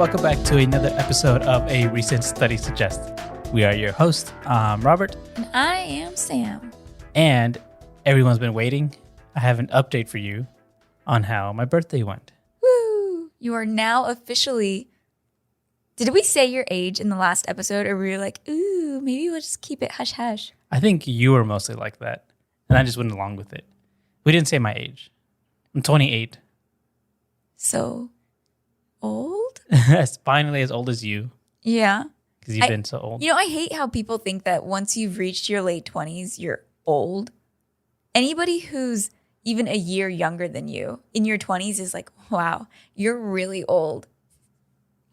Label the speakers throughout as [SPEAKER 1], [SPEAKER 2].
[SPEAKER 1] welcome back to another episode of A Recent Study Suggests. We are your hosts, Robert.
[SPEAKER 2] And I am Sam.
[SPEAKER 1] And everyone's been waiting. I have an update for you on how my birthday went.
[SPEAKER 2] Woo! You are now officially... Did we say your age in the last episode, or were we like, ooh, maybe we'll just keep it hush-hush?
[SPEAKER 1] I think you were mostly like that, and I just went along with it. We didn't say my age. I'm 28.
[SPEAKER 2] So old?
[SPEAKER 1] Finally as old as you,
[SPEAKER 2] Yeah.
[SPEAKER 1] because you've been so old.
[SPEAKER 2] You know, I hate how people think that once you've reached your late 20s, you're old. Anybody who's even a year younger than you in your 20s is like, wow, you're really old.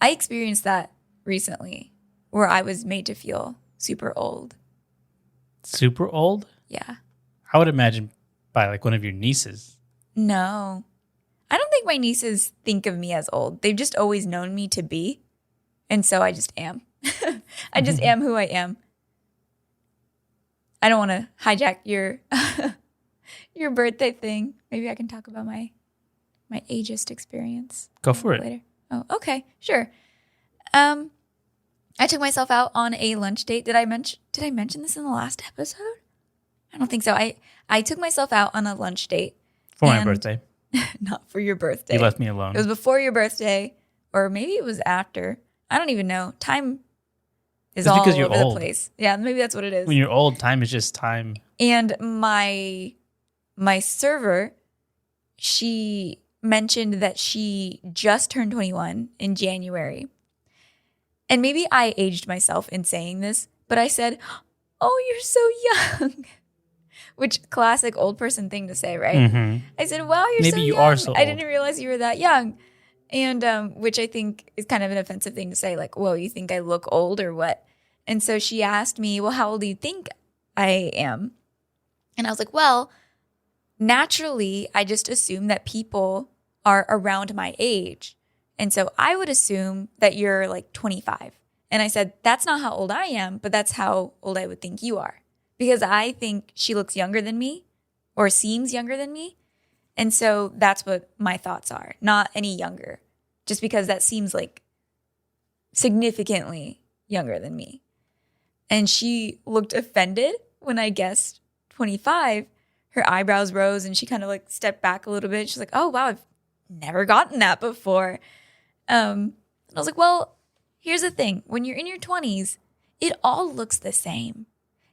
[SPEAKER 2] I experienced that recently where I was made to feel super old.
[SPEAKER 1] Super old?
[SPEAKER 2] Yeah.
[SPEAKER 1] I would imagine by like one of your nieces.
[SPEAKER 2] No. I don't think my nieces think of me as old. They've just always known me to be. And so I just am. I just am who I am. I don't want to hijack your your birthday thing. Maybe I can talk about my ageist experience.
[SPEAKER 1] Go for it.
[SPEAKER 2] Later. Oh, okay. Sure. I took myself out on a lunch date. Did I mention this in the last episode? I don't think so. I took myself out on a lunch date.
[SPEAKER 1] For my birthday.
[SPEAKER 2] Not for your birthday.
[SPEAKER 1] You left me alone.
[SPEAKER 2] It was before your birthday, or maybe it was after. I don't even know. Time is
[SPEAKER 1] It's
[SPEAKER 2] all
[SPEAKER 1] because you're
[SPEAKER 2] over
[SPEAKER 1] old.
[SPEAKER 2] the place. Yeah, maybe that's what it is.
[SPEAKER 1] When you're old, time is just time.
[SPEAKER 2] And my server, she mentioned that she just turned 21 in January. And maybe I aged myself in saying this, but I said, "Oh, you're so young." Which classic old person thing to say, right?
[SPEAKER 1] Mm-hmm.
[SPEAKER 2] I said, "Wow, you're
[SPEAKER 1] Maybe
[SPEAKER 2] so
[SPEAKER 1] you
[SPEAKER 2] young.
[SPEAKER 1] are so
[SPEAKER 2] I
[SPEAKER 1] old.
[SPEAKER 2] didn't realize you were that young." And which I think is kind of an offensive thing to say, like, "Whoa, you think I look old or what?" And so she asked me, "Well, how old do you think I am?" And I was like, "Well, naturally, I just assume that people are around my age. And so I would assume that you're like 25." And I said, "That's not how old I am, but that's how old I would think you are." Because I think she looks younger than me or seems younger than me. And so that's what my thoughts are, not any younger, just because that seems like significantly younger than me. And she looked offended when I guessed 25. Her eyebrows rose and she kind of like stepped back a little bit. She's like, "Oh, wow, I've never gotten that before." And I was like, well, here's the thing. When you're in your 20s, it all looks the same.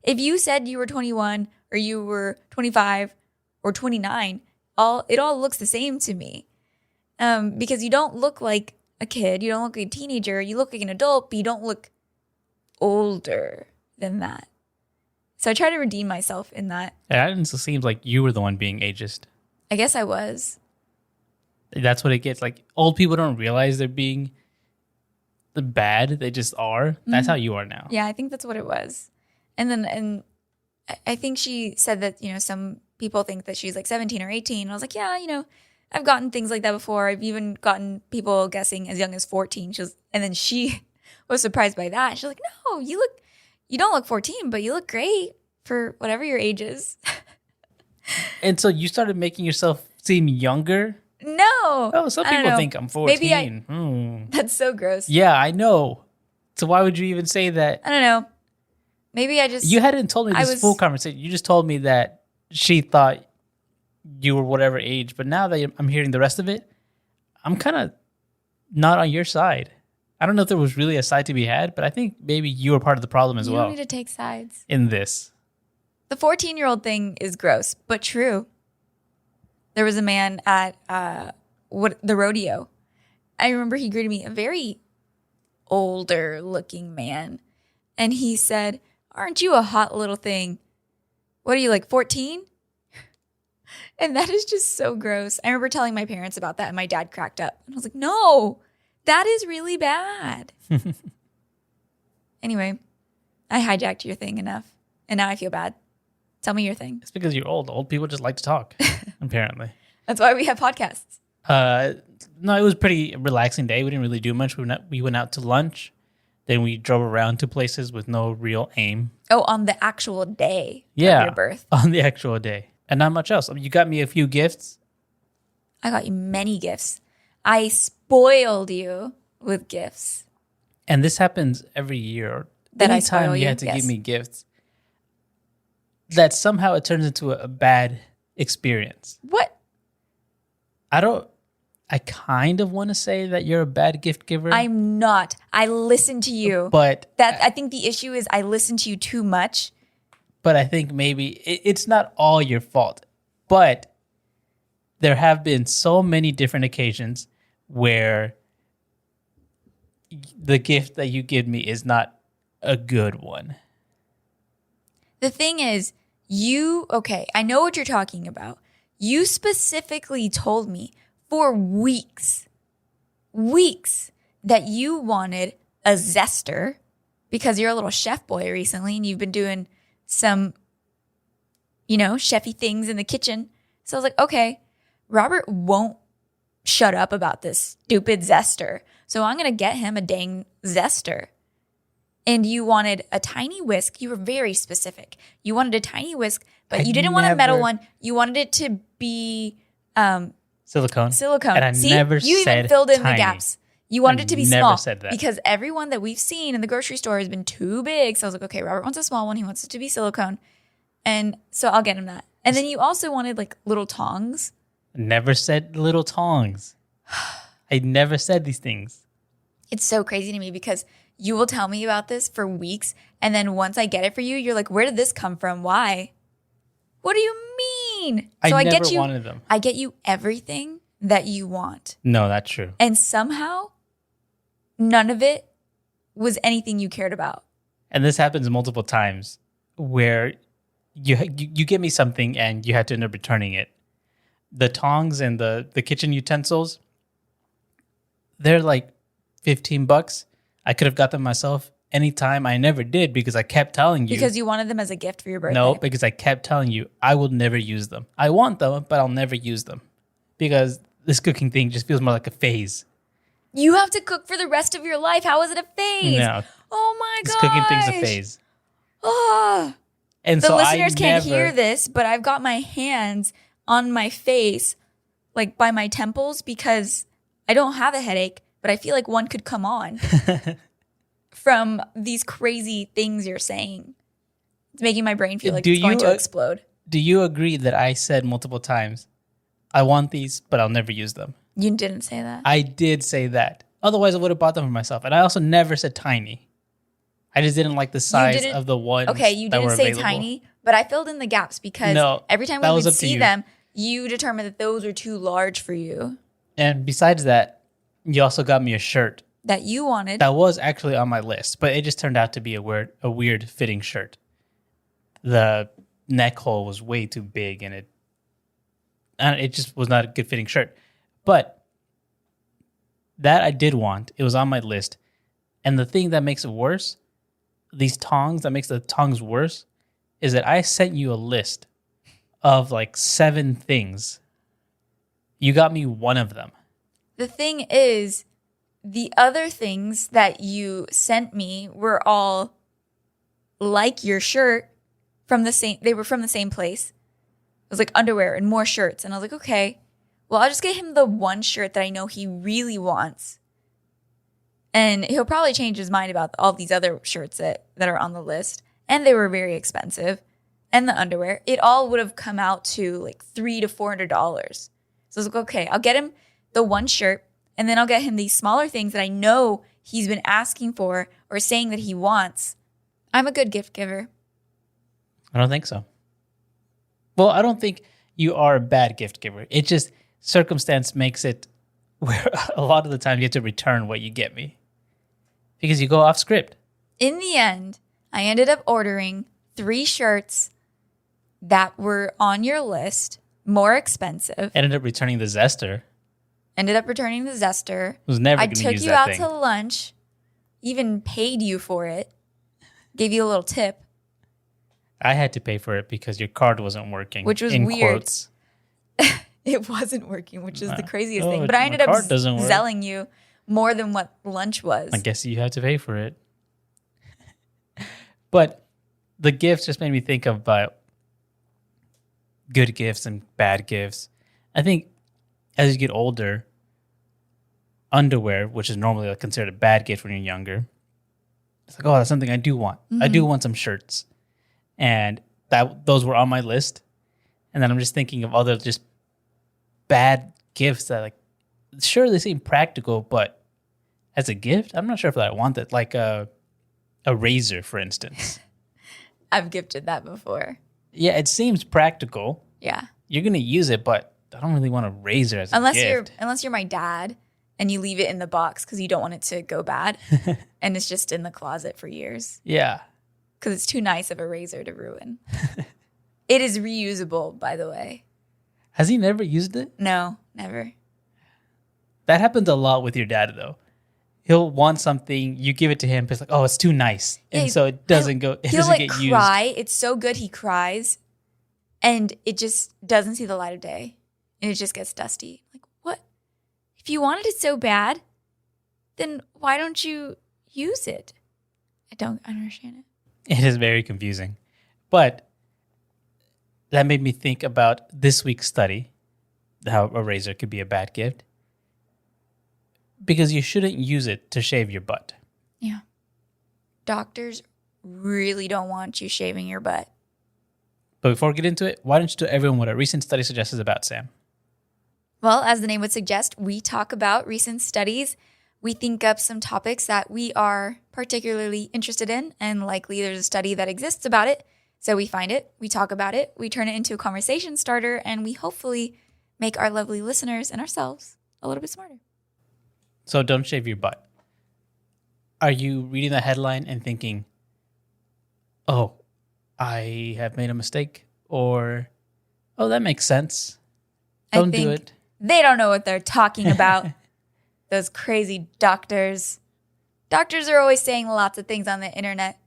[SPEAKER 2] If you said you were 21 or you were 25 or 29, it all looks the same to me. Because you don't look like a kid. You don't look like a teenager. You look like an adult, but you don't look older than that. So I try to redeem myself in that.
[SPEAKER 1] It seems like you were the one being ageist.
[SPEAKER 2] I guess I was.
[SPEAKER 1] That's what it gets. Like, old people don't realize they're being bad. They just are. That's how you are now.
[SPEAKER 2] Yeah, I think that's what it was. And I think she said that, you know, some people think that she's like 17 or 18. And I was like, yeah, you know, I've gotten things like that before. I've even gotten people guessing as young as 14. And then she was surprised by that. She's like, "No, you don't look 14, but you look great for whatever your age is."
[SPEAKER 1] And so you started making yourself seem younger?
[SPEAKER 2] No.
[SPEAKER 1] Oh, some people think I'm 14.
[SPEAKER 2] Maybe that's so gross.
[SPEAKER 1] Yeah, I know. So why would you even say that?
[SPEAKER 2] I don't know. Maybe I just...
[SPEAKER 1] You hadn't told me this full conversation. You just told me that she thought you were whatever age. But now that I'm hearing the rest of it, I'm kind of not on your side. I don't know if there was really a side to be had, but I think maybe you were part of the problem as well.
[SPEAKER 2] You don't need to take sides.
[SPEAKER 1] In this.
[SPEAKER 2] The 14-year-old thing is gross, but true. There was a man at the rodeo. I remember he greeted me, a very older looking man. And he said, "Aren't you a hot little thing? What are you, like 14? And that is just so gross. I remember telling my parents about that and my dad cracked up. And I was like, no, that is really bad. Anyway, I hijacked your thing enough. And now I feel bad. Tell me your thing.
[SPEAKER 1] It's because you're old. Old people just like to talk, apparently.
[SPEAKER 2] That's why we have podcasts.
[SPEAKER 1] No, it was a pretty relaxing day. We didn't really do much. We went out to lunch. Then we drove around to places with no real aim.
[SPEAKER 2] Oh, on the actual day of your birth.
[SPEAKER 1] On the actual day. And not much else. I mean, you got me a few gifts.
[SPEAKER 2] I got you many gifts. I spoiled you with gifts.
[SPEAKER 1] And this happens every year.
[SPEAKER 2] That I
[SPEAKER 1] Anytime
[SPEAKER 2] spoil
[SPEAKER 1] you
[SPEAKER 2] you?
[SPEAKER 1] have to give
[SPEAKER 2] Yes.
[SPEAKER 1] me gifts, that somehow it turns into a bad experience.
[SPEAKER 2] What?
[SPEAKER 1] I kind of want to say that you're a bad gift giver.
[SPEAKER 2] I'm not. I listen to you.
[SPEAKER 1] But
[SPEAKER 2] I think the issue is I listen to you too much.
[SPEAKER 1] But I think maybe it's not all your fault. But there have been so many different occasions where the gift that you give me is not a good one.
[SPEAKER 2] The thing is, I know what you're talking about. You specifically told me for weeks that you wanted a zester because you're a little chef boy recently and you've been doing some, chefy things in the kitchen. So I was like, okay, Robert won't shut up about this stupid zester. So I'm going to get him a dang zester. And you wanted a tiny whisk. You were very specific. You wanted a tiny whisk, but you didn't want a metal one. You wanted it to be
[SPEAKER 1] silicone.
[SPEAKER 2] Silicone.
[SPEAKER 1] And I
[SPEAKER 2] See,
[SPEAKER 1] never
[SPEAKER 2] you
[SPEAKER 1] said
[SPEAKER 2] even filled in
[SPEAKER 1] tiny.
[SPEAKER 2] the gaps. You wanted it to be small.
[SPEAKER 1] Never said that.
[SPEAKER 2] Because everyone that we've seen in the grocery store has been too big. So I was like, okay, Robert wants a small one. He wants it to be silicone. And so I'll get him that. And then you also wanted like little tongs.
[SPEAKER 1] Never said little tongs. I never said these things.
[SPEAKER 2] It's so crazy to me because you will tell me about this for weeks. And then once I get it for you, you're like, where did this come from? Why? What do you mean? So
[SPEAKER 1] I never
[SPEAKER 2] get you,
[SPEAKER 1] wanted them.
[SPEAKER 2] I get you everything that you want.
[SPEAKER 1] No, that's true.
[SPEAKER 2] And somehow none of it was anything you cared about.
[SPEAKER 1] And this happens multiple times where you give me something and you had to end up returning it. The tongs and the kitchen utensils, they're like $15. I could have got them myself anytime. I never did because I kept telling you.
[SPEAKER 2] Because you wanted them as a gift for your birthday.
[SPEAKER 1] No, because I kept telling you I will never use them. I want them, but I'll never use them because this cooking thing just feels more like a phase.
[SPEAKER 2] You have to cook for the rest of your life. How is it a phase?
[SPEAKER 1] No.
[SPEAKER 2] Oh my gosh.
[SPEAKER 1] This cooking thing's a phase.
[SPEAKER 2] Oh.
[SPEAKER 1] And
[SPEAKER 2] The
[SPEAKER 1] so
[SPEAKER 2] listeners can't hear this, but I've got my hands on my face, like by my temples, because I don't have a headache, but I feel like one could come on from these crazy things you're saying. It's making my brain feel like it's going to explode.
[SPEAKER 1] Do you agree that I said multiple times, I want these, but I'll never use them?
[SPEAKER 2] You didn't say that.
[SPEAKER 1] I did say that. Otherwise, I would have bought them for myself. And I also never said tiny. I just didn't like the size of the ones.
[SPEAKER 2] Okay, you
[SPEAKER 1] that
[SPEAKER 2] didn't
[SPEAKER 1] were
[SPEAKER 2] say
[SPEAKER 1] available.
[SPEAKER 2] tiny, but I filled in the gaps because every time we would see them, you determined that those were too large for you.
[SPEAKER 1] And besides that, you also got me a shirt
[SPEAKER 2] that you wanted.
[SPEAKER 1] That was actually on my list, but it just turned out to be a weird fitting shirt. The neck hole was way too big, and it just was not a good fitting shirt. But that I did want. It was on my list. And the thing that makes it worse, that makes the tongs worse, is that I sent you a list of like 7 things. You got me one of them.
[SPEAKER 2] The thing is, the other things that you sent me were all like your shirt they were from the same place. It was like underwear and more shirts. And I was like, okay, well, I'll just get him the one shirt that I know he really wants. And he'll probably change his mind about all these other shirts that are on the list. And they were very expensive. And the underwear, it all would have come out to like $300 to $400. So I was like, okay, I'll get him the one shirt, and then I'll get him these smaller things that I know he's been asking for or saying that he wants. I'm a good gift giver.
[SPEAKER 1] I don't think so. Well, I don't think you are a bad gift giver. It just, circumstance makes it where a lot of the time you have to return what you get me because you go off script.
[SPEAKER 2] In the end, I ended up ordering 3 shirts that were on your list, more expensive.
[SPEAKER 1] Ended up returning the zester. Was never going to use that thing.
[SPEAKER 2] I took you out to lunch, even paid you for it, gave you a little tip.
[SPEAKER 1] I had to pay for it because your card wasn't working.
[SPEAKER 2] Which was
[SPEAKER 1] in
[SPEAKER 2] weird.
[SPEAKER 1] Quotes.
[SPEAKER 2] It wasn't working, which is the craziest thing. But I ended up selling you more than what lunch was.
[SPEAKER 1] I guess you had to pay for it. But the gifts just made me think about good gifts and bad gifts. I think as you get older, underwear, which is normally like considered a bad gift when you're younger. It's like, oh, that's something I do want. I do want some shirts. And those were on my list. And then I'm just thinking of other just bad gifts that, like, sure, they seem practical, but as a gift, I'm not sure if I want that. Like a razor, for instance.
[SPEAKER 2] I've gifted that before.
[SPEAKER 1] Yeah, it seems practical.
[SPEAKER 2] Yeah.
[SPEAKER 1] You're going to use it, but I don't really want a razor as a gift.
[SPEAKER 2] Unless you're my dad and you leave it in the box because you don't want it to go bad. And it's just in the closet for years.
[SPEAKER 1] Yeah.
[SPEAKER 2] Because it's too nice of a razor to ruin. It is reusable, by the way.
[SPEAKER 1] Has he never used it?
[SPEAKER 2] No, never.
[SPEAKER 1] That happens a lot with your dad, though. He'll want something, you give it to him, but it's like, oh, it's too nice. And so it doesn't get used.
[SPEAKER 2] He'll cry. It's so good he cries. And it just doesn't see the light of day. And it just gets dusty. Like, what? If you wanted it so bad, then why don't you use it? I don't understand it.
[SPEAKER 1] It is very confusing. But that made me think about this week's study, how a razor could be a bad gift. Because you shouldn't use it to shave your butt.
[SPEAKER 2] Yeah. Doctors really don't want you shaving your butt.
[SPEAKER 1] But before we get into it, why don't you tell everyone what a recent study suggests about, Sam?
[SPEAKER 2] Well, as the name would suggest, we talk about recent studies. We think up some topics that we are particularly interested in, and likely there's a study that exists about it. So we find it, we talk about it, we turn it into a conversation starter, and we hopefully make our lovely listeners and ourselves a little bit smarter.
[SPEAKER 1] So don't shave your butt. Are you reading the headline and thinking, oh, I have made a mistake? Or, oh, that makes sense. Don't do it.
[SPEAKER 2] They don't know what they're talking about. Those crazy doctors. Doctors are always saying lots of things on the internet.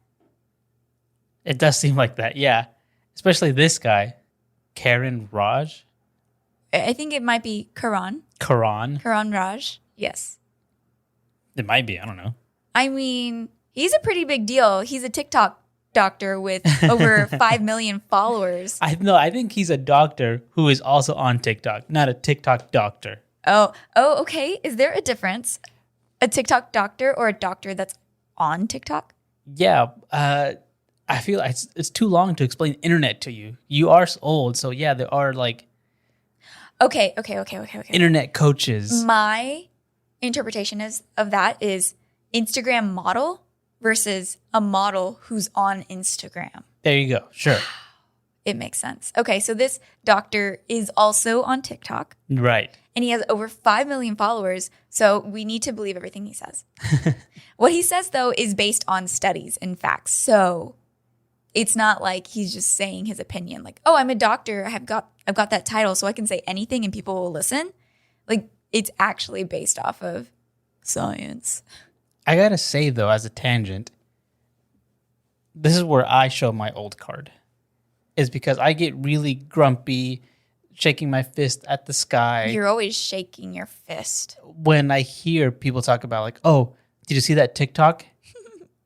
[SPEAKER 1] It does seem like that, yeah. Especially this guy, Karan Raj.
[SPEAKER 2] I think it might be Karan.
[SPEAKER 1] Karan
[SPEAKER 2] Raj. Yes.
[SPEAKER 1] It might be. I don't know.
[SPEAKER 2] I mean, he's a pretty big deal. He's a TikTok doctor with over 5 million followers.
[SPEAKER 1] I think he's a doctor who is also on TikTok, not a TikTok doctor.
[SPEAKER 2] Oh, okay. Is there a difference? A TikTok doctor or a doctor that's on TikTok?
[SPEAKER 1] Yeah. I feel it's too long to explain internet to you. You are old, so yeah, there are like
[SPEAKER 2] Okay.
[SPEAKER 1] internet coaches.
[SPEAKER 2] My interpretation of that is Instagram model versus a model who's on Instagram.
[SPEAKER 1] There you go. Sure.
[SPEAKER 2] It makes sense. Okay, so this doctor is also on TikTok.
[SPEAKER 1] Right.
[SPEAKER 2] And he has over 5 million followers, so we need to believe everything he says. What he says, though, is based on studies and facts. So it's not like he's just saying his opinion. Like, oh, I'm a doctor. I've got that title, so I can say anything and people will listen. Like, it's actually based off of science.
[SPEAKER 1] I gotta say, though, as a tangent, this is where I show my old card. Is because I get really grumpy, shaking my fist at the sky.
[SPEAKER 2] You're always shaking your fist.
[SPEAKER 1] When I hear people talk about, like, oh, did you see that TikTok?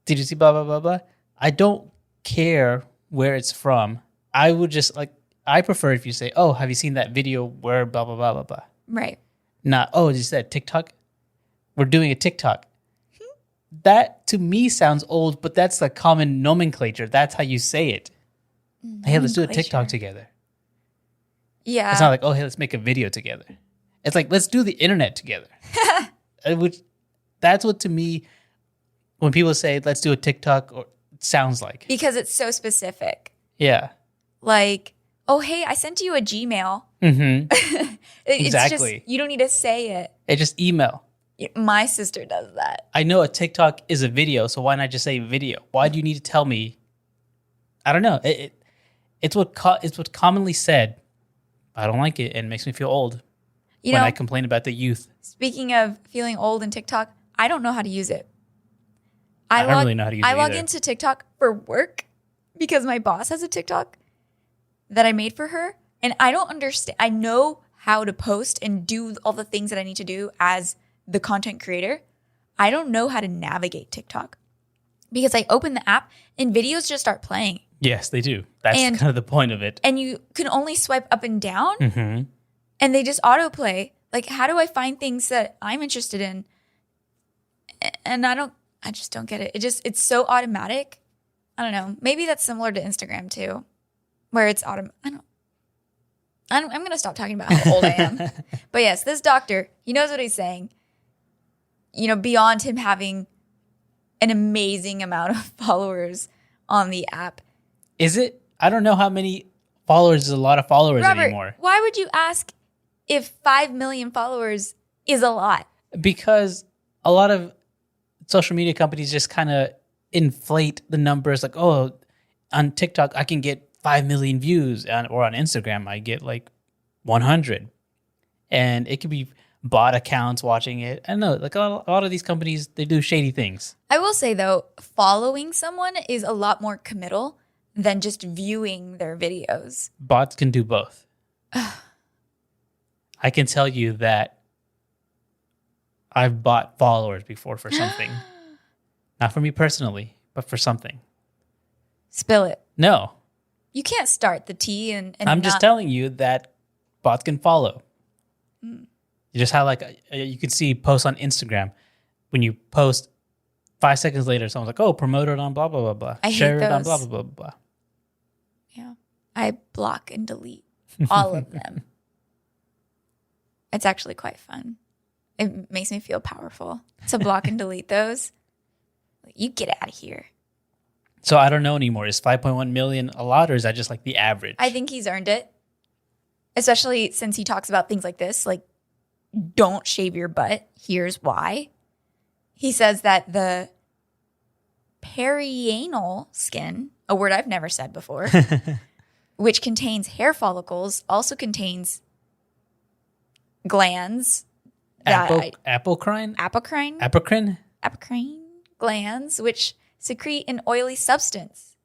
[SPEAKER 1] Did you see blah, blah, blah, blah? I don't care where it's from. I would just, like, I prefer if you say, oh, have you seen that video where blah, blah, blah, blah, blah.
[SPEAKER 2] Right.
[SPEAKER 1] Not, oh, did you see that TikTok? We're doing a TikTok. That, to me, sounds old, but that's the common nomenclature. That's how you say it. Hey, let's do a TikTok together.
[SPEAKER 2] Yeah.
[SPEAKER 1] It's not like, oh, hey, let's make a video together. It's like, let's do the internet together. Which, that's what, to me, when people say, let's do a TikTok, or it sounds like.
[SPEAKER 2] Because it's so specific.
[SPEAKER 1] Yeah.
[SPEAKER 2] Like, oh, hey, I sent you a Gmail.
[SPEAKER 1] Mm-hmm.
[SPEAKER 2] It's
[SPEAKER 1] exactly.
[SPEAKER 2] Just, you don't need to say it.
[SPEAKER 1] It's just email.
[SPEAKER 2] My sister does that.
[SPEAKER 1] I know a TikTok is a video, so why not just say video? Why do you need to tell me? I don't know. It's what's commonly said. I don't like it, and it makes me feel old when I complain about the youth.
[SPEAKER 2] Speaking of feeling old in TikTok, I don't know how to use it.
[SPEAKER 1] I don't really know how to use it
[SPEAKER 2] I log
[SPEAKER 1] either.
[SPEAKER 2] into TikTok for work because my boss has a TikTok that I made for her, and I don't understand. I know how to post and do all the things that I need to do as the content creator. I don't know how to navigate TikTok because I open the app and videos just start playing.
[SPEAKER 1] Yes, they do. That's kind of the point of it.
[SPEAKER 2] And you can only swipe up and down,
[SPEAKER 1] Mm-hmm.
[SPEAKER 2] and they just autoplay. Like, how do I find things that I'm interested in? And I just don't get it. It's so automatic. I don't know. Maybe that's similar to Instagram too, where it's I'm going to stop talking about how old I am. But yes, this doctor, he knows what he's saying. You know, beyond him having an amazing amount of followers on the app.
[SPEAKER 1] Is it? I don't know how many followers is a lot of followers
[SPEAKER 2] Robert,
[SPEAKER 1] anymore.
[SPEAKER 2] why would you ask if 5 million followers is a lot?
[SPEAKER 1] Because a lot of social media companies just kind of inflate the numbers. Like, oh, on TikTok, I can get 5 million views, or on Instagram, I get like 100. And it could be bot accounts watching it. I don't know. Like a lot of these companies, they do shady things.
[SPEAKER 2] I will say, though, following someone is a lot more committal than just viewing their videos.
[SPEAKER 1] Bots can do both. I can tell you that I've bought followers before for something. Not for me personally, but for something.
[SPEAKER 2] Spill it.
[SPEAKER 1] No.
[SPEAKER 2] You can't start the tea and
[SPEAKER 1] I'm just telling you that bots can follow. You just have you could see posts on Instagram. When you post 5 seconds later, someone's like, oh, promote it on blah, blah, blah, blah. Share it on blah, blah, blah, blah.
[SPEAKER 2] Yeah. I block and delete all of them. It's actually quite fun. It makes me feel powerful to block and delete those. You get out of here.
[SPEAKER 1] So I don't know anymore. Is 5.1 million a lot, or is that just like the average?
[SPEAKER 2] I think he's earned it. Especially since he talks about things like this, like don't shave your butt. Here's why. He says that the perianal skin, a word I've never said before, which contains
[SPEAKER 1] follicles,
[SPEAKER 2] also contains glands.
[SPEAKER 1] Apocrine
[SPEAKER 2] glands, which secrete an oily substance.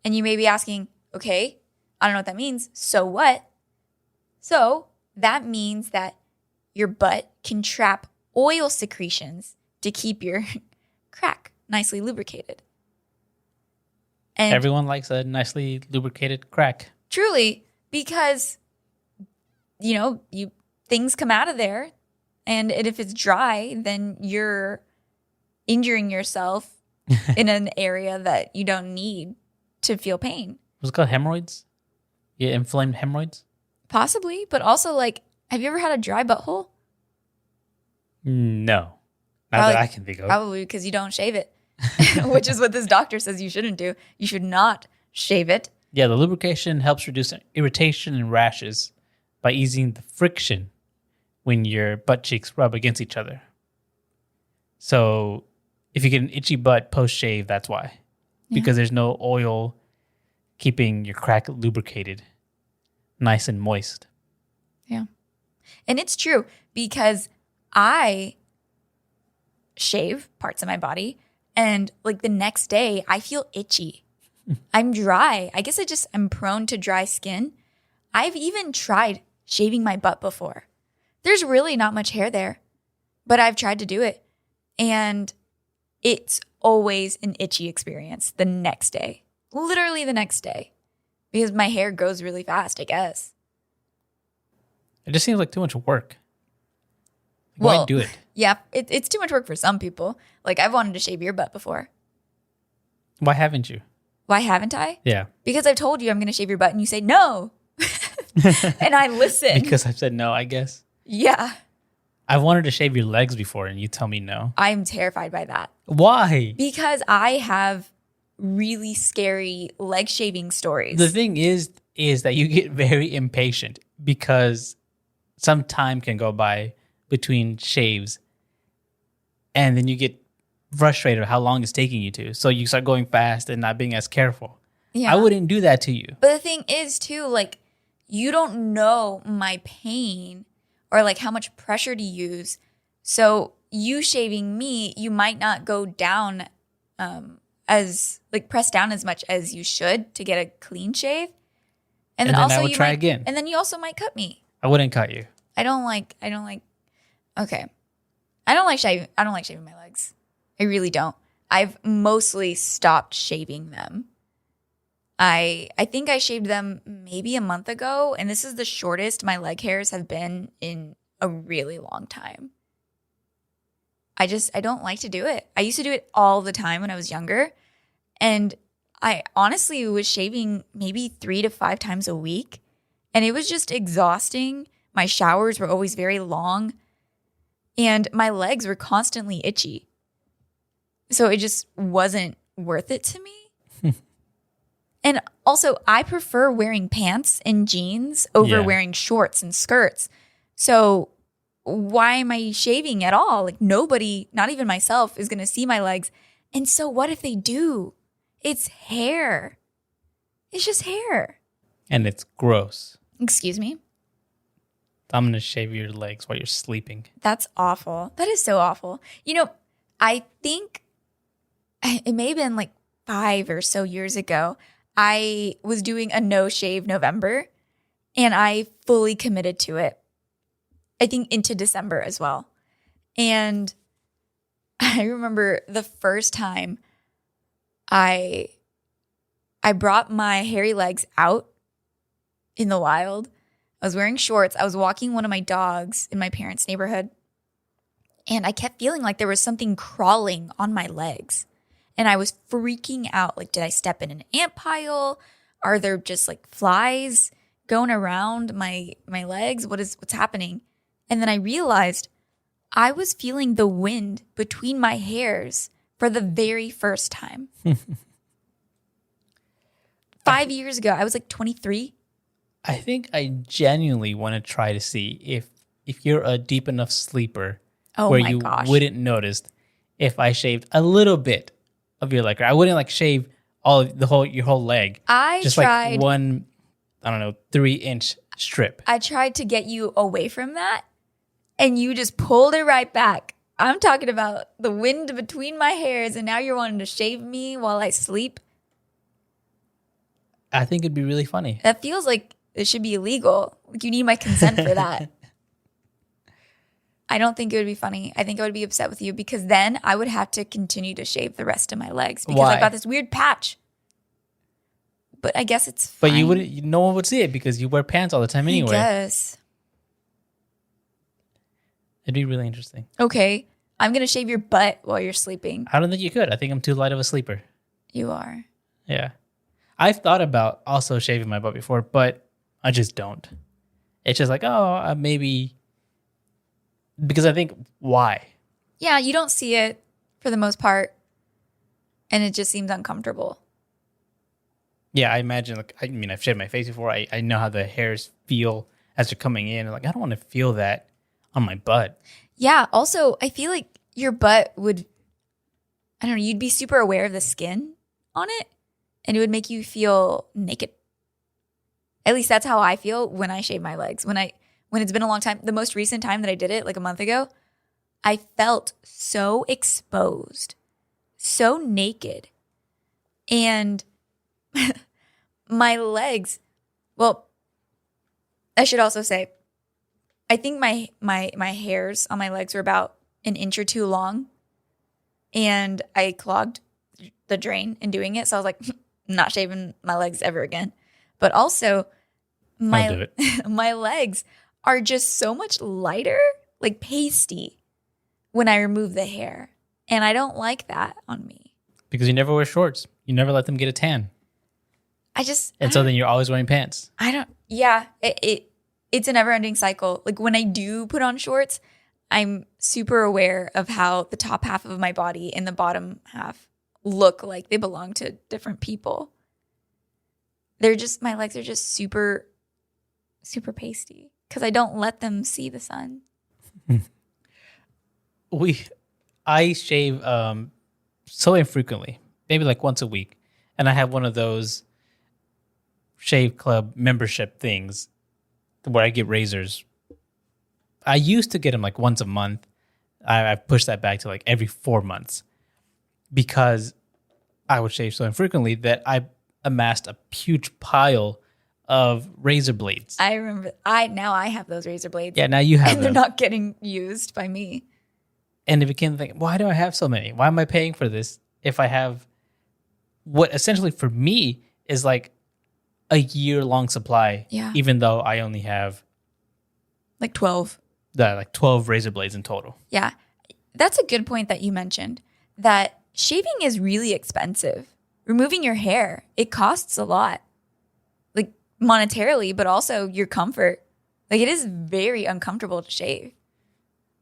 [SPEAKER 2] And you may be asking, okay, I don't know what that means. So what? So that means that your butt can trap oil secretions to keep your crack nicely lubricated. And
[SPEAKER 1] everyone likes a nicely lubricated crack.
[SPEAKER 2] Truly, because, things come out of there. And if it's dry, then you're injuring yourself in an area that you don't need to feel pain.
[SPEAKER 1] Was it called hemorrhoids? Yeah, inflamed hemorrhoids?
[SPEAKER 2] Possibly, but also, have you ever had a dry butthole?
[SPEAKER 1] No. Not that I can think of.
[SPEAKER 2] Probably because you don't shave it, which is what this doctor says you shouldn't do. You should not shave it.
[SPEAKER 1] Yeah, the lubrication helps reduce irritation and rashes by easing the friction when your butt cheeks rub against each other. So if you get an itchy butt post-shave, that's why. Because there's no oil keeping your crack lubricated, nice and moist.
[SPEAKER 2] Yeah. And it's true because I shave parts of my body and the next day I feel itchy. I'm dry. I guess I'm prone to dry skin. I've even tried shaving my butt before. There's really not much hair there, but I've tried to do it. And it's always an itchy experience the next day. Literally the next day. Because my hair grows really fast, I guess.
[SPEAKER 1] It just seems like too much work. Why do it?
[SPEAKER 2] Yeah, it's too much work for some people. I've wanted to shave your butt before.
[SPEAKER 1] Why haven't you?
[SPEAKER 2] Why haven't I?
[SPEAKER 1] Yeah.
[SPEAKER 2] Because I've told you I'm going to shave your butt and you say no. And I listen.
[SPEAKER 1] Because I've said no, I guess.
[SPEAKER 2] Yeah.
[SPEAKER 1] I've wanted to shave your legs before and you tell me no.
[SPEAKER 2] I'm terrified by that.
[SPEAKER 1] Why?
[SPEAKER 2] Because I have really scary leg shaving stories.
[SPEAKER 1] The thing is that you get very impatient because some time can go by between shaves and then you get frustrated with how long it's taking you to. So you start going fast and not being as careful.
[SPEAKER 2] Yeah.
[SPEAKER 1] I wouldn't do that to you.
[SPEAKER 2] But the thing is too, you don't know my pain or how much pressure to use. So you shaving me, you might not go down as press down as much as you should to get a clean shave.
[SPEAKER 1] And then
[SPEAKER 2] also
[SPEAKER 1] I would try again.
[SPEAKER 2] And then you also might cut me.
[SPEAKER 1] I wouldn't cut you.
[SPEAKER 2] I don't like shaving my legs. I really don't. I've mostly stopped shaving them. I think I shaved them maybe a month ago, and this is the shortest my leg hairs have been in a really long time. I don't like to do it. I used to do it all the time when I was younger. And I honestly was shaving maybe 3 to 5 times a week. And it was just exhausting. My showers were always very long. And my legs were constantly itchy. So it just wasn't worth it to me. And also, I prefer wearing pants and jeans over wearing shorts and skirts. So why am I shaving at all? Like nobody, not even myself, is going to see my legs. And so what if they do? It's hair. It's just hair.
[SPEAKER 1] And it's gross.
[SPEAKER 2] Excuse me?
[SPEAKER 1] I'm going to shave your legs while you're sleeping.
[SPEAKER 2] That's awful. That is so awful. You know, I think it may have been like 5 or so years ago. I was doing a no shave November and I fully committed to it. I think into December as well. And I remember the first time I brought my hairy legs out in the wild. I was wearing shorts. I was walking one of my dogs in my parents' neighborhood. And I kept feeling like there was something crawling on my legs. And I was freaking out. Like, did I step in an ant pile? Are there just like flies going around my legs? What's happening? And then I realized I was feeling the wind between my hairs for the very first time. 5 years ago, I was like 23.
[SPEAKER 1] I think I genuinely want to try to see if you're a deep enough sleeper where you wouldn't notice if I shaved a little bit of your leg. I wouldn't like shave your whole leg.
[SPEAKER 2] I
[SPEAKER 1] just
[SPEAKER 2] tried,
[SPEAKER 1] like one, 3-inch strip.
[SPEAKER 2] I tried to get you away from that, and you just pulled it right back. I'm talking about the wind between my hairs, and now you're wanting to shave me while I sleep.
[SPEAKER 1] I think it'd be really funny.
[SPEAKER 2] That feels like it should be illegal. Like you need my consent for that. I don't think it would be funny. I think I would be upset with you because then I would have to continue to shave the rest of my legs because I've got this weird patch. But I guess it's fine.
[SPEAKER 1] But you wouldn't. No one would see it because you wear pants all the time anyway.
[SPEAKER 2] I guess.
[SPEAKER 1] It'd be really interesting.
[SPEAKER 2] Okay, I'm gonna shave your butt while you're sleeping.
[SPEAKER 1] I don't think you could. I think I'm too light of a sleeper.
[SPEAKER 2] You are.
[SPEAKER 1] Yeah, I've thought about also shaving my butt before, but I just don't. It's just like, maybe. Because I think, why?
[SPEAKER 2] Yeah, you don't see it for the most part, and it just seems uncomfortable.
[SPEAKER 1] Yeah, I imagine, I've shaved my face before. I know how the hairs feel as they're coming in. Like, I don't want to feel that on my butt.
[SPEAKER 2] Yeah, also, I feel like your butt would, I don't know, you'd be super aware of the skin on it, and it would make you feel naked. At least that's how I feel when I shave my legs. When it's been a long time, the most recent time that I did it, like a month ago, I felt so exposed, so naked. And my legs, well, I should also say, I think my hairs on my legs were about an inch or two long. And I clogged the drain in doing it. So I was like, I'm not shaving my legs ever again. But also,
[SPEAKER 1] I'll do it.
[SPEAKER 2] my legs are just so much lighter, like pasty, when I remove the hair. And I don't like that on me.
[SPEAKER 1] Because you never wear shorts. You never let them get a tan. So then you're always wearing pants.
[SPEAKER 2] It's a never-ending cycle. Like when I do put on shorts, I'm super aware of how the top half of my body and the bottom half look like they belong to different people. My legs are just super, super pasty. Because I don't let them see the sun.
[SPEAKER 1] I shave so infrequently, maybe like once a week. And I have one of those shave club membership things where I get razors. I used to get them like once a month. I've pushed that back to like every 4 months because I would shave so infrequently that I amassed a huge pile of razor blades.
[SPEAKER 2] I remember. I have those razor blades.
[SPEAKER 1] Yeah, now you have
[SPEAKER 2] and
[SPEAKER 1] them.
[SPEAKER 2] They're not getting used by me.
[SPEAKER 1] And it became like, why do I have so many? Why am I paying for this if I have what essentially for me is like a year-long supply?
[SPEAKER 2] Yeah.
[SPEAKER 1] Even though I only have
[SPEAKER 2] like 12.
[SPEAKER 1] like 12 razor blades in total.
[SPEAKER 2] Yeah. That's a good point that you mentioned, that shaving is really expensive. Removing your hair, it costs a lot, like monetarily, but also your comfort. Like, it is very uncomfortable to shave.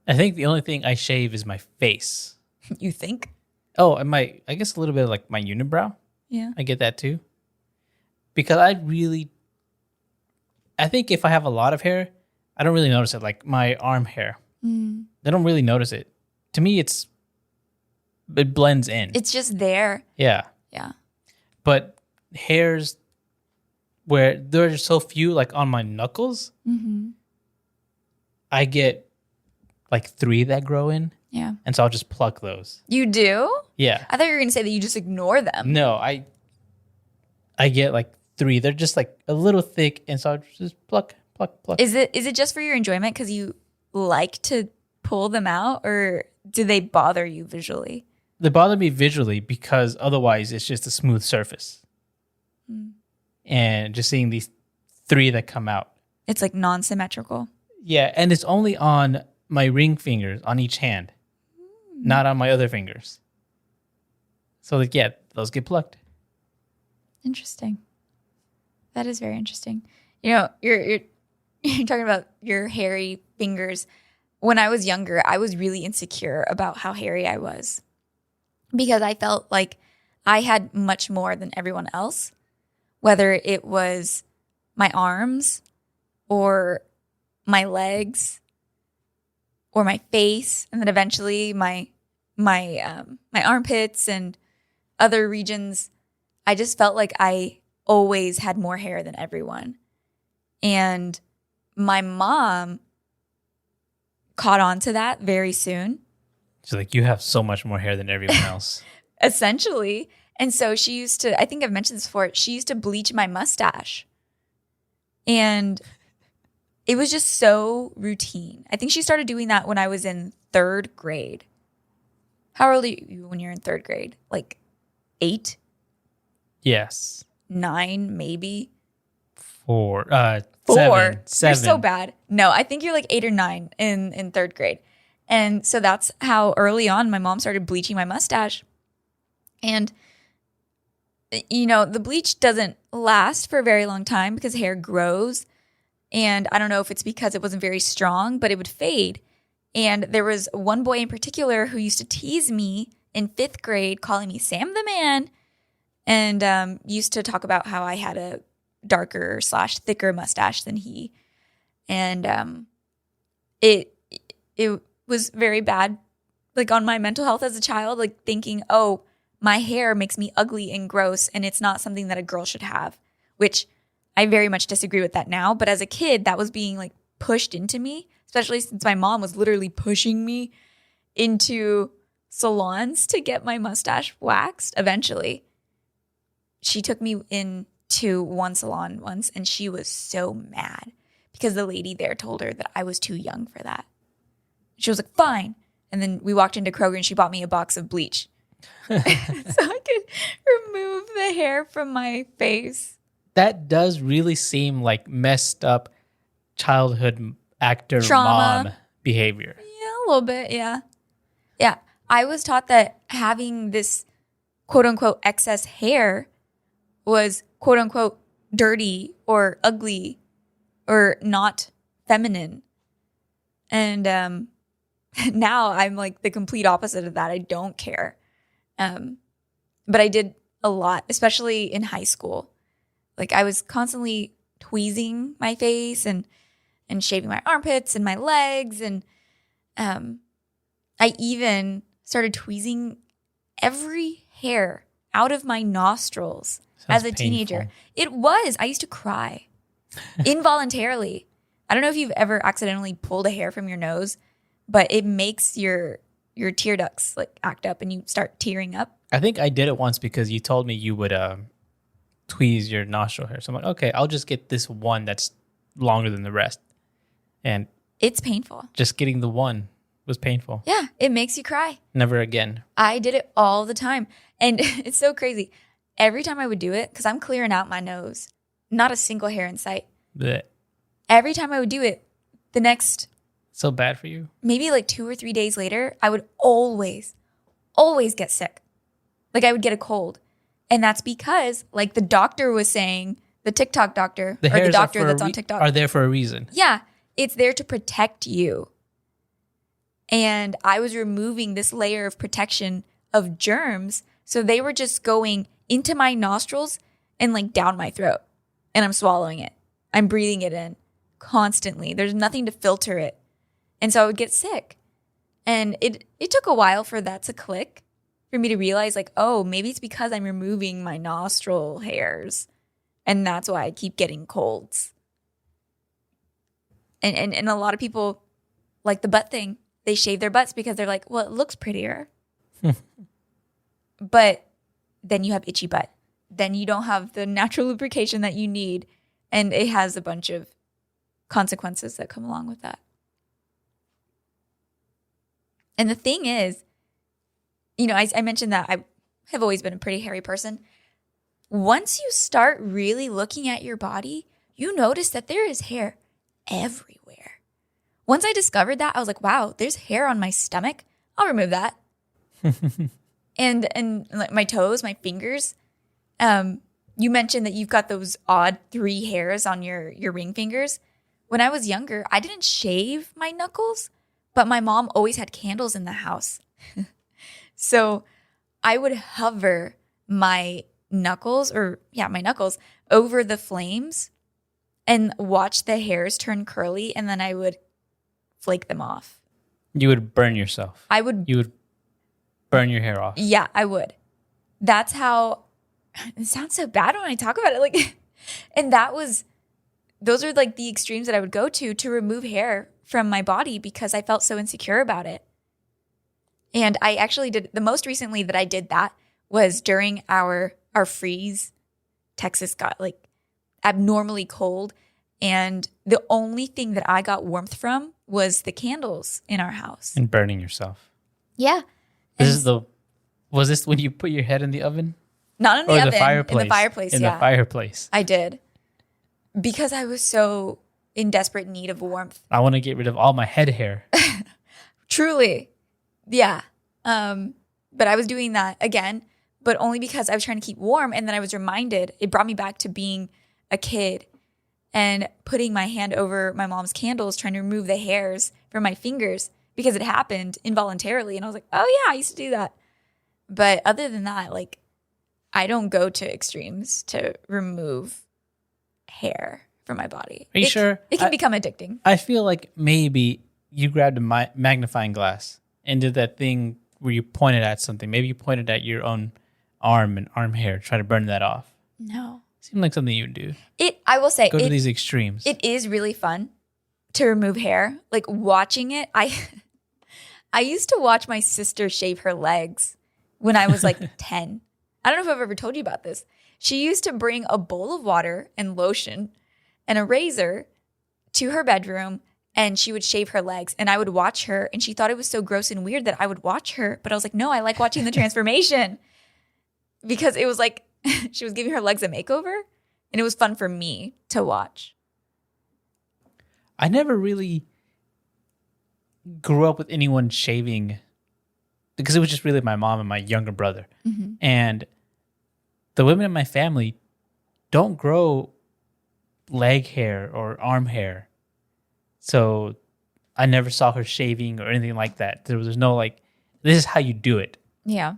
[SPEAKER 1] I think the only thing I shave is my face.
[SPEAKER 2] You think?
[SPEAKER 1] Oh, and I guess a little bit of like my unibrow.
[SPEAKER 2] Yeah.
[SPEAKER 1] I get that too. Because I think if I have a lot of hair, I don't really notice it. Like my arm hair, I don't really notice it. To me, it blends in.
[SPEAKER 2] It's just there.
[SPEAKER 1] Yeah.
[SPEAKER 2] Yeah.
[SPEAKER 1] But hairs where there's so few, like on my knuckles, I get like 3 that grow in.
[SPEAKER 2] Yeah.
[SPEAKER 1] And so I'll just pluck those.
[SPEAKER 2] You do?
[SPEAKER 1] Yeah.
[SPEAKER 2] I thought you were going to say that you just ignore them.
[SPEAKER 1] No, I get like 3. They're just like a little thick, and so I'll just pluck.
[SPEAKER 2] Is it just for your enjoyment because you like to pull them out, or do they bother you visually?
[SPEAKER 1] They bother me visually because otherwise it's just a smooth surface. And just seeing these 3 that come out.
[SPEAKER 2] It's like non-symmetrical.
[SPEAKER 1] Yeah, and it's only on my ring fingers on each hand, not on my other fingers. So like, yeah, those get plucked.
[SPEAKER 2] Interesting. That is very interesting. You know, you're talking about your hairy fingers. When I was younger, I was really insecure about how hairy I was because I felt like I had much more than everyone else, whether it was my arms or my legs or my face, and then eventually my armpits and other regions. I just felt like I always had more hair than everyone. And my mom caught on to that very soon.
[SPEAKER 1] She's like, you have so much more hair than everyone else.
[SPEAKER 2] Essentially. And so she used to, I think I've mentioned this before, she used to bleach my mustache. And it was just so routine. I think she started doing that when I was in 3rd grade. How old are you when you're in 3rd grade? Like 8?
[SPEAKER 1] Yes.
[SPEAKER 2] 9, maybe?
[SPEAKER 1] 4.
[SPEAKER 2] 4.
[SPEAKER 1] 7.
[SPEAKER 2] You're so bad. No, I think you're like 8 or 9 in 3rd grade. And so that's how early on my mom started bleaching my mustache. And, you know, the bleach doesn't last for a very long time because hair grows. And I don't know if it's because it wasn't very strong, but it would fade. And there was one boy in particular who used to tease me in 5th grade, calling me Sam the Man, and used to talk about how I had a darker / thicker mustache than he. And it was very bad, like on my mental health as a child, like thinking, oh, my hair makes me ugly and gross, and it's not something that a girl should have, which I very much disagree with that now. But as a kid, that was being like pushed into me, especially since my mom was literally pushing me into salons to get my mustache waxed eventually. She took me into one salon once, and she was so mad because the lady there told her that I was too young for that. She was like, fine. And then we walked into Kroger and she bought me a box of bleach so I could remove the hair from my face.
[SPEAKER 1] That does really seem like messed up childhood actor
[SPEAKER 2] Trauma.
[SPEAKER 1] mom behavior.
[SPEAKER 2] Yeah, a little bit. Yeah. Yeah. I was taught that having this quote unquote excess hair was quote unquote dirty or ugly or not feminine. And now I'm like the complete opposite of that. I don't care. But I did a lot, especially in high school. Like I was constantly tweezing my face and shaving my armpits and my legs. And I even started tweezing every hair out of my nostrils as a teenager. It was. I used to cry involuntarily. I don't know if you've ever accidentally pulled a hair from your nose, but it makes your tear ducts like act up and you start tearing up.
[SPEAKER 1] I think I did it once because you told me you would tweeze your nostril hair. So I'm like, okay, I'll just get this one that's longer than the rest. And
[SPEAKER 2] it's painful.
[SPEAKER 1] Just getting the one was painful.
[SPEAKER 2] Yeah, it makes you cry.
[SPEAKER 1] Never again.
[SPEAKER 2] I did it all the time. And it's so crazy. Every time I would do it, because I'm clearing out my nose, not a single hair in sight.
[SPEAKER 1] Blech.
[SPEAKER 2] Every time I would do it, the next
[SPEAKER 1] So bad for you.
[SPEAKER 2] maybe like 2 or 3 days later, I would always get sick. Like I would get a cold. And that's because, like the doctor was saying, the TikTok doctor,
[SPEAKER 1] The
[SPEAKER 2] or the
[SPEAKER 1] hairs
[SPEAKER 2] doctor that's on TikTok.
[SPEAKER 1] are there for a reason.
[SPEAKER 2] Yeah, it's there to protect you. And I was removing this layer of protection of germs. So they were just going into my nostrils and like down my throat. And I'm swallowing it. I'm breathing it in constantly. There's nothing to filter it. And so I would get sick. And it took a while for that to click, for me to realize like, oh, maybe it's because I'm removing my nostril hairs. And that's why I keep getting colds. And a lot of people, like the butt thing, they shave their butts because they're like, well, it looks prettier. But then you have itchy butt. Then you don't have the natural lubrication that you need. And it has a bunch of consequences that come along with that. And the thing is, you know, I mentioned that I have always been a pretty hairy person. Once you start really looking at your body, you notice that there is hair everywhere. Once I discovered that, I was like, wow, there's hair on my stomach. I'll remove that. and like my toes, my fingers. You mentioned that you've got those odd 3 hairs on your ring fingers. When I was younger, I didn't shave my knuckles, but my mom always had candles in the house. So I would hover my knuckles over the flames and watch the hairs turn curly, and then I would flake them off.
[SPEAKER 1] You would burn yourself. You would burn your hair off.
[SPEAKER 2] Yeah, I would. That's how it sounds so bad when I talk about it. Like, and those are like the extremes that I would go to remove hair from my body because I felt so insecure about it. And I actually did the most recently that I did that was during our freeze. Texas got like abnormally cold. And the only thing that I got warmth from was the candles in our house.
[SPEAKER 1] And burning yourself.
[SPEAKER 2] Yeah.
[SPEAKER 1] Was this when you put your head in the oven?
[SPEAKER 2] Not in the oven.
[SPEAKER 1] The fireplace?
[SPEAKER 2] In the fireplace,
[SPEAKER 1] In
[SPEAKER 2] yeah.
[SPEAKER 1] the fireplace.
[SPEAKER 2] I did. Because I was so in desperate need of warmth.
[SPEAKER 1] I want to get rid of all my head hair.
[SPEAKER 2] Truly. Yeah. But I was doing that again, but only because I was trying to keep warm. And then I was reminded, it brought me back to being a kid and putting my hand over my mom's candles, trying to remove the hairs from my fingers because it happened involuntarily. And I was like, oh yeah, I used to do that. But other than that, like, I don't go to extremes to remove hair from my body.
[SPEAKER 1] Are you sure?
[SPEAKER 2] It can become addicting.
[SPEAKER 1] I feel like maybe you grabbed a magnifying glass and did that thing where you pointed at something. Maybe you pointed at your own arm and arm hair, try to burn that off.
[SPEAKER 2] No.
[SPEAKER 1] Seemed like something you would do.
[SPEAKER 2] I will say,
[SPEAKER 1] go to these extremes.
[SPEAKER 2] It is really fun to remove hair. Like watching it, I used to watch my sister shave her legs when I was like 10. I don't know if I've ever told you about this. She used to bring a bowl of water and lotion and a razor to her bedroom, and she would shave her legs. And I would watch her, and she thought it was so gross and weird that I would watch her. But I was like, no, I like watching the transformation because it was like she was giving her legs a makeover, and it was fun for me to watch.
[SPEAKER 1] I never really grew up with anyone shaving because it was just really my mom and my younger brother. Mm-hmm. And the women in my family don't grow leg hair or arm hair. So I never saw her shaving or anything like that. There was no like, this is how you do it.
[SPEAKER 2] Yeah.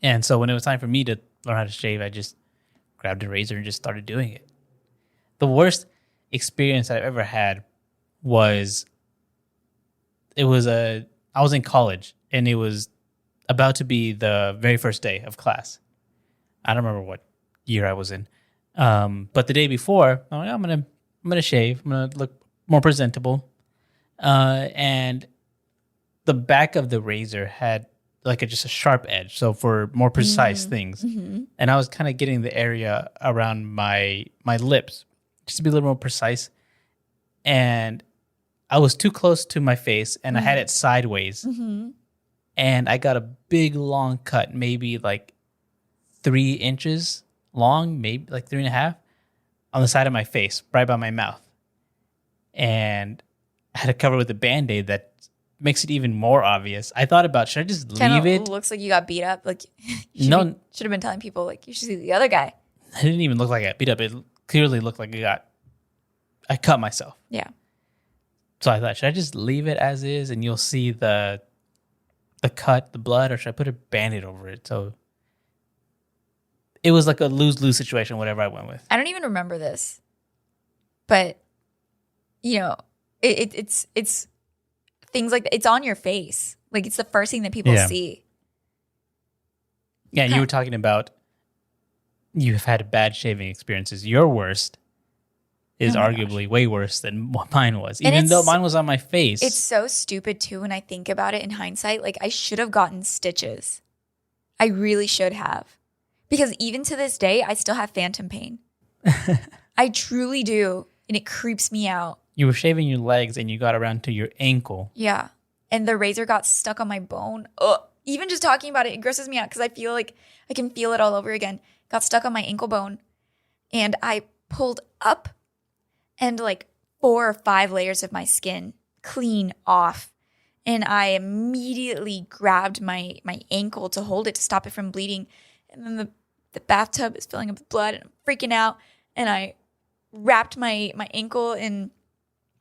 [SPEAKER 1] And so when it was time for me to learn how to shave, I just grabbed a razor and just started doing it. The worst experience I've ever had was, I was in college and it was about to be the very first day of class. I don't remember what year I was in. But the day before, I'm like, I'm gonna shave. I'm gonna look more presentable. And the back of the razor had like just a sharp edge, so for more precise things. Mm-hmm. And I was kind of getting the area around my lips just to be a little more precise. And I was too close to my face, and I had it sideways. Mm-hmm. And I got a big long cut, maybe like 3 inches long, maybe like 3.5, on the side of my face, right by my mouth. And I had to cover with a Band-Aid that makes it even more obvious. I thought about, should I just
[SPEAKER 2] Kind
[SPEAKER 1] leave
[SPEAKER 2] of
[SPEAKER 1] it?
[SPEAKER 2] looks like you got beat up. Like you
[SPEAKER 1] No,
[SPEAKER 2] should have been telling people like you should see the other guy.
[SPEAKER 1] it didn't even look like I got beat up. It clearly looked like I cut myself.
[SPEAKER 2] Yeah.
[SPEAKER 1] So I thought, should I just leave it as is and you'll see the cut, the blood, or should I put a Band-Aid over it? So it was like a lose-lose situation, whatever I went with.
[SPEAKER 2] I don't even remember this, but you know, it's things like that. It's on your face. Like it's the first thing that people see.
[SPEAKER 1] Yeah, and you were talking about you've had bad shaving experiences. Your worst is arguably way worse than what mine was, even though mine was on my face.
[SPEAKER 2] It's so stupid too when I think about it in hindsight. Like I should have gotten stitches. I really should have. Because even to this day, I still have phantom pain. I truly do. And it creeps me out.
[SPEAKER 1] You were shaving your legs and you got around to your ankle.
[SPEAKER 2] Yeah. And the razor got stuck on my bone. Ugh. Even just talking about it, it grosses me out because I feel like I can feel it all over again. Got stuck on my ankle bone. And I pulled up and like 4 or 5 layers of my skin clean off. And I immediately grabbed my ankle to hold it to stop it from bleeding. And then the bathtub is filling up with blood and I'm freaking out. And I wrapped my ankle in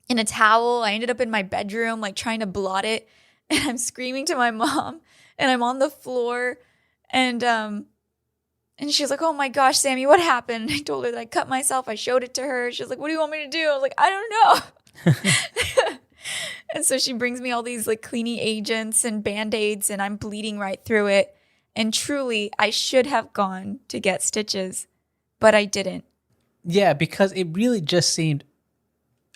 [SPEAKER 2] a towel. I ended up in my bedroom like trying to blot it. And I'm screaming to my mom and I'm on the floor. And she's like, oh my gosh, Sammy, what happened? I told her that I cut myself. I showed it to her. She was like, what do you want me to do? I was like, I don't know. And so she brings me all these like cleaning agents and Band-Aids and I'm bleeding right through it. And truly, I should have gone to get stitches, but I didn't.
[SPEAKER 1] Yeah, because it really just seemed,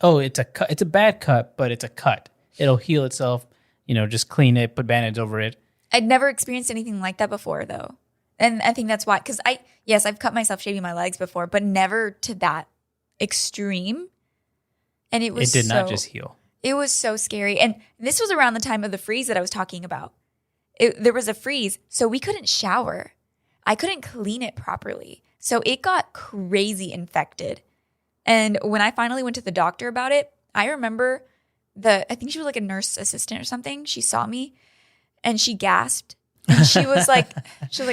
[SPEAKER 1] oh, it's a cut. It's a bad cut, but it's a cut. It'll heal itself. Just clean it, put Band-Aids over it.
[SPEAKER 2] I'd never experienced anything like that before, though. And I think that's why, because I've cut myself shaving my legs before, but never to that extreme. And it did
[SPEAKER 1] not just heal.
[SPEAKER 2] It was so scary. And this was around the time of the freeze that I was talking about. There was a freeze, so we couldn't shower. I couldn't clean it properly. So it got crazy infected. And when I finally went to the doctor about it, I remember I think she was like a nurse assistant or something. She saw me and she gasped. And she was like,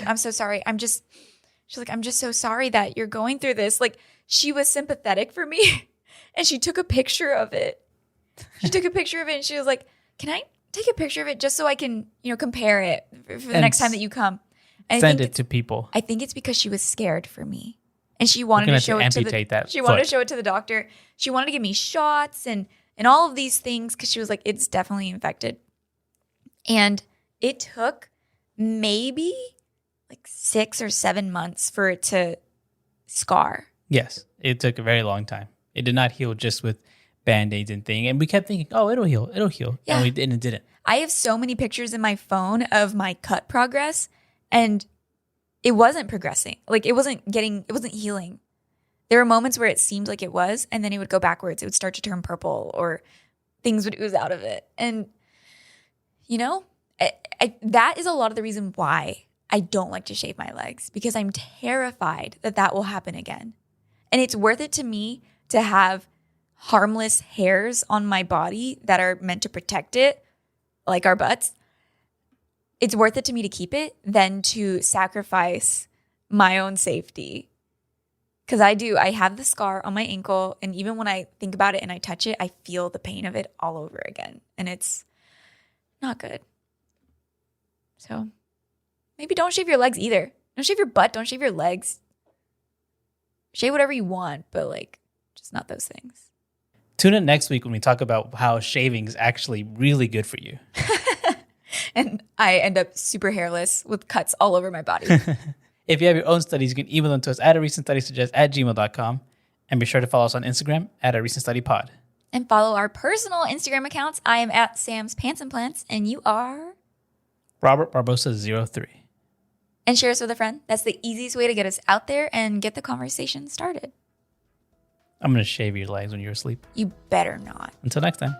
[SPEAKER 2] I'm so sorry. She's like, I'm just so sorry that you're going through this. Like she was sympathetic for me and she took a picture of it. And she was like, can I take a picture of it just so I can, compare it for the next time that you come? And
[SPEAKER 1] send it to people.
[SPEAKER 2] I think it's because she was scared for me. And she wanted to show it to the doctor. She wanted to give me shots and all of these things because she was like, it's definitely infected. And it took maybe like 6 or 7 months for it to scar.
[SPEAKER 1] Yes, it took a very long time. It did not heal just with Band-Aids and thing. And we kept thinking, oh, it'll heal.
[SPEAKER 2] Yeah.
[SPEAKER 1] And it didn't.
[SPEAKER 2] I have so many pictures in my phone of my cut progress and it wasn't progressing. Like it wasn't healing. There were moments where it seemed like it was, and then it would go backwards. It would start to turn purple or things would ooze out of it. And, that is a lot of the reason why I don't like to shave my legs because I'm terrified that will happen again. And it's worth it to me to have harmless hairs on my body that are meant to protect it, like our butts. It's worth it to me to keep it than to sacrifice my own safety. Because I have the scar on my ankle, and even when I think about it and I touch it, I feel the pain of it all over again. And it's not good. So maybe don't shave your legs either. Don't shave your butt. Don't shave your legs. Shave whatever you want, but just not those things.
[SPEAKER 1] Tune in next week when we talk about how shaving is actually really good for you.
[SPEAKER 2] And I end up super hairless with cuts all over my body.
[SPEAKER 1] If you have your own studies, you can email them to us at arecentstudysuggest@gmail.com. And be sure to follow us on Instagram at @recentstudypod.
[SPEAKER 2] And follow our personal Instagram accounts. I am at Sam's Pants and Plants, and you are
[SPEAKER 1] Robert Barbosa03.
[SPEAKER 2] And share us with a friend. That's the easiest way to get us out there and get the conversation started.
[SPEAKER 1] I'm going to shave your legs when you're asleep.
[SPEAKER 2] You better not.
[SPEAKER 1] Until next time.